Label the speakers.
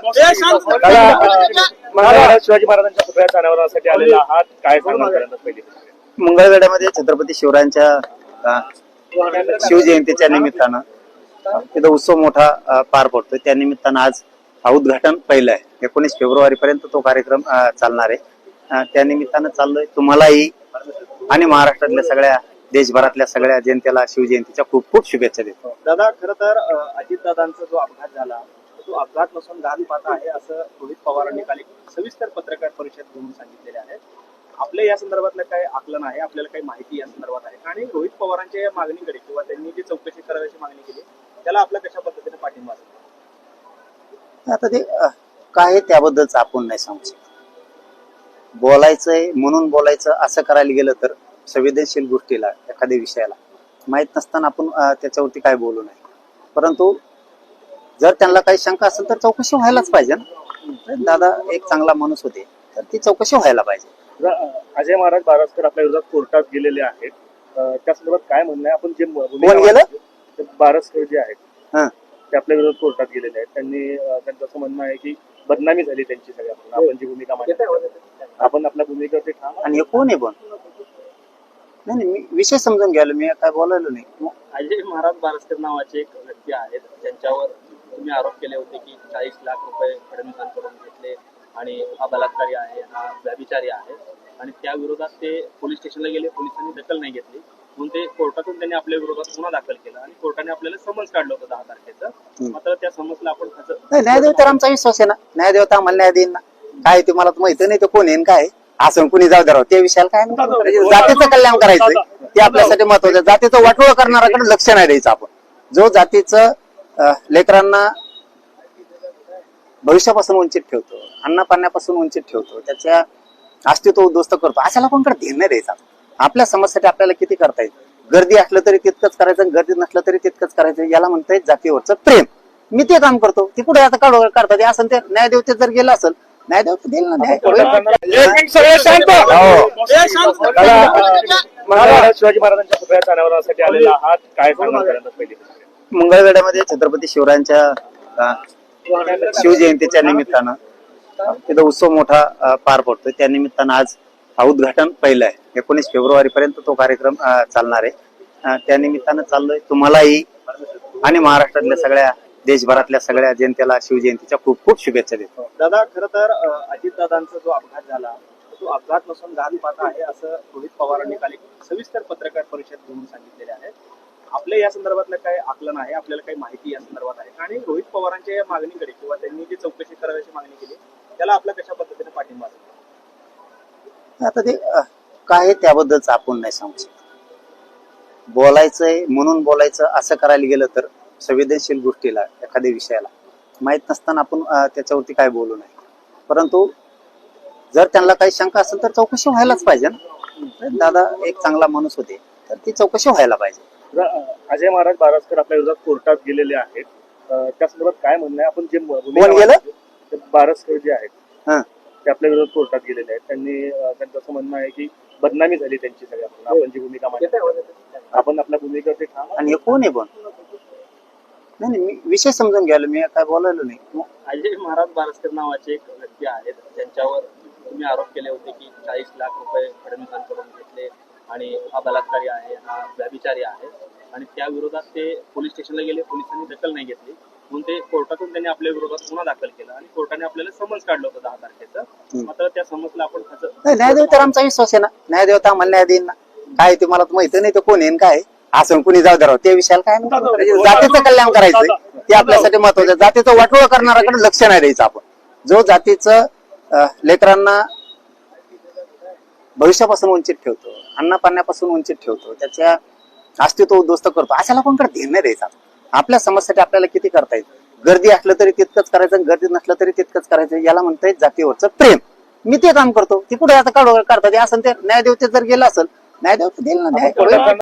Speaker 1: शिवाजी महाराजांच्या पुतळ्याच्या अनावरणासाठी आलेला आहात, काय सांगणार पहिली?
Speaker 2: मंगळवेढ्यामध्ये छत्रपती शिवरायांच्या शिवजयंतीच्या निमित्तानं तिथं उत्सव मोठा पार पडतोय. त्या निमित्तानं आज उद्घाटन पहिलं आहे. 19 फेब्रुवारी पर्यंत तो कार्यक्रम चालणार आहे. त्या निमित्तानं चाललोय. तुम्हालाही आणि महाराष्ट्रातल्या सगळ्या देशभरातल्या सगळ्या जनतेला शिवजयंतीच्या खूप खूप शुभेच्छा देतो.
Speaker 1: दादा, खरं तर अजितदादांचा जो अपघात झाला तो अपघात नसून घातपात आहे असं रोहित पवारांनी काल एक सविस्तर पत्रकार परिषद घेऊन सांगितलेले आहे. आपल्या या संदर्भातलं काय आकलन आहे, आपल्याला काही माहिती या संदर्भात आहे आणि रोहित पवारांच्या या मागणीकडे किंवा त्यांनी जी चौकशी करायची मागणी केली त्याला आपल्या कशा पद्धतीने पाठिंबा असेल?
Speaker 2: आता ते काय त्याबद्दलच आपण नाही सांगू शकत. बोलायचंय म्हणून बोलायचं असं करायला गेलं तर संवेदनशील गोष्टीला एखाद्या विषयाला माहित नसताना आपण त्याच्यावरती काय बोलू नये. परंतु जर त्यांना काही शंका असेल तर चौकशी व्हायलाच पाहिजे ना. दादा एक चांगला माणूस होते तर ती चौकशी व्हायला पाहिजे.
Speaker 1: अजय महाराज बारसकर आपल्या विरोधात कोर्टात गेलेले आहेत, त्या संदर्भात काय म्हणणं आहे? आपण जे
Speaker 2: कोण गेलं?
Speaker 1: बारसकर जे आहेत ते आपल्या विरोधात कोर्टात गेलेले आहेत. त्यांचं असं म्हणणं आहे की बदनामी झाली त्यांची सगळ्या. आपण जी भूमिका मांडली आपण आपल्या भूमिकेवरती ठाम.
Speaker 2: आणि हे कोण आहे पण? नाही मी विषय समजून घ्यायला, मी काय बोलायलो नाही.
Speaker 3: अजय महाराज बारसकर नावाचे एक व्यक्ती आहेत, त्यांच्यावर तुम्ही आरोप केले होते की 40 लाख रुपये फडणवीसांकडून घेतले आणि हा बलात्कारी आहे, हा व्यभिचारी आहे आणि त्या विरोधात ते पोलीस स्टेशनला गेले. पोलिसांनी दखल नाही घेतली म्हणून ते कोर्टातून त्यांनी आपल्या विरोधात गुन्हा दाखल केला आणि कोर्टाने आपल्याला समन्स काढलं होतं 10 तारखेचं. मात्र त्या समन्सला आपण
Speaker 2: न्यायदेव तर आमचा विश्वास आहे ना. न्यायदेव तर आम्हाला न्याय देईन ना. काय ते मला माहिती नाही, तर कोण येईन काय असं कुणी जाऊ द्या. त्या विषयाला काय नाही. जातीचं कल्याण करायचं ते आपल्यासाठी महत्वाचं. जातीचं वाटोळ करणाऱ्याकडे लक्ष नाही द्यायचं. आपण जो जातीचं लेकरांना भविष्यापासून वंचित ठेवतो, अन्न पाण्यापासून वंचित ठेवतो, त्याच्या अस्तित्व उद्ध्वस्त करतो, अशाला कोणकडे ध्यान नाही द्यायचं. आपल्या समाजासाठी आपल्याला किती करता येईल. गर्दी असलं तरी तितकंच करायचं, गर्दी नसलं तरी तितकंच करायचं. याला म्हणताय जातीवरचं प्रेम. मी ते काम करतो. ते कुठे आता काढू करतात असं ते न्यायदेवते जर गेलं असेल, न्यायदेव देईल ना.
Speaker 1: शिवाजी महाराजांच्या पुतळ्याच्या अनावरणासाठी आलेला आहात, काय सांगणार पहिली?
Speaker 2: मंगळवेढ्यामध्ये छत्रपती शिवरायांच्या शिवजयंतीच्या निमित्तानं तिथं उत्सव मोठा पार पडतोय. त्या निमित्तानं आज उद्घाटन पहिलं आहे. 19 फेब्रुवारी पर्यंत तो कार्यक्रम चालणार आहे. त्या निमित्तानं चाललोय. तुम्हालाही आणि महाराष्ट्रातल्या सगळ्या देशभरातल्या सगळ्या जनतेला शिवजयंतीच्या खूप खूप शुभेच्छा देतो.
Speaker 1: दादा, खरं तर अजितदादांचा जो अपघात झाला तो अपघात नसून घातपात आहे असं रोहित पवारांनी काल एक सविस्तर पत्रकार परिषद घेऊन सांगितलेले आहे. आपल्या या संदर्भातलं काय आकलन आहे, आपल्याला काही माहिती या संदर्भात आहे आणि रोहित पवारांच्या या मागणीकडे किंवा त्यांनी जी चौकशी करायची मागणी केली त्याला आपल्या कशा पद्धतीने पाठिंबा असेल?
Speaker 2: आता ते काय त्याबद्दलच आपण नाही सांगू शकत. बोलायचंय म्हणून बोलायचं असं करायला गेलं तर संवेदनशील गोष्टीला एखाद्या विषयाला माहित नसताना आपण त्याच्यावरती काय बोलू नये. परंतु जर त्यांना काही शंका असेल तर चौकशी व्हायलाच पाहिजे ना. दादा एक चांगला माणूस होते तर ती चौकशी व्हायला पाहिजे.
Speaker 1: अजय महाराज बारसकर आपल्या विरोधात कोर्टात गेलेले आहेत, त्या संदर्भात काय म्हणणं आहे? आपण जे
Speaker 2: कोण गेलं?
Speaker 1: बारसकर जे आहेत ते आपल्या विरोधात कोर्टात गेलेले आहेत. त्यांचं असं म्हणणं आहे की बदनामी झाली त्यांची सगळ्या. आपण जी भूमिका मांडली आपण आपल्या भूमिकेवरती ठाम.
Speaker 2: आणि हे कोण आहे पण? नाही मी विषय समजून घ्यायला, मी काय बोलायलो नाही.
Speaker 3: अजय महाराज बारसकर नावाचे एक व्यक्ती आहेत, त्यांच्यावर तुम्ही आरोप केले होते की 40 लाख रुपये फडणवीसांकडून घेतले आणि हा बलात्कारी आहे, हा व्यभिचारी आहे आणि त्या विरोधात ते पोलीस स्टेशनला गेले. पोलिसांनी दखल नाही घेतली म्हणून ते कोर्टातून त्यांनी आपल्या विरोधात गुन्हा दाखल केला आणि कोर्टाने आपल्याला समन्स काढलं होतं 10 तारखेचं. मात्र त्या समन्सला आपण
Speaker 2: न्यायदेव तर आमचा विश्वास आहे ना. न्यायदेव तर आम्हाला न्याय देईन ना. काय ते मला माहिती नाही, तर कोण येईन काय असं कुणी जाऊ द्या. त्या विषयाला काय नाही. जातीचं कल्याण करायचं ते आपल्यासाठी महत्वाचं. जातीचं वाटोळ करणाऱ्याकडे लक्ष नाही द्यायचं. आपण जो जातीचं लेकरांना भविष्यापासून वंचित ठेवतो, अन्न पाण्यापासून वंचित ठेवतो, त्याच्या अस्तित्व उद्ध्वस्त करतो, अशाला कोणकडे ध्यान नाही द्यायचं. आपल्या समाजासाठी आपल्याला किती करता येईल. गर्दी असलं तरी तितकंच करायचं, गर्दी नसलं तरी तितकंच करायचं. याला म्हणताय जातीवरचं प्रेम. मी ते काम करतो. ते कुठे आता काढू करतात असं ते न्यायदेवते जर गेलं असेल, न्यायदेव देईल ना.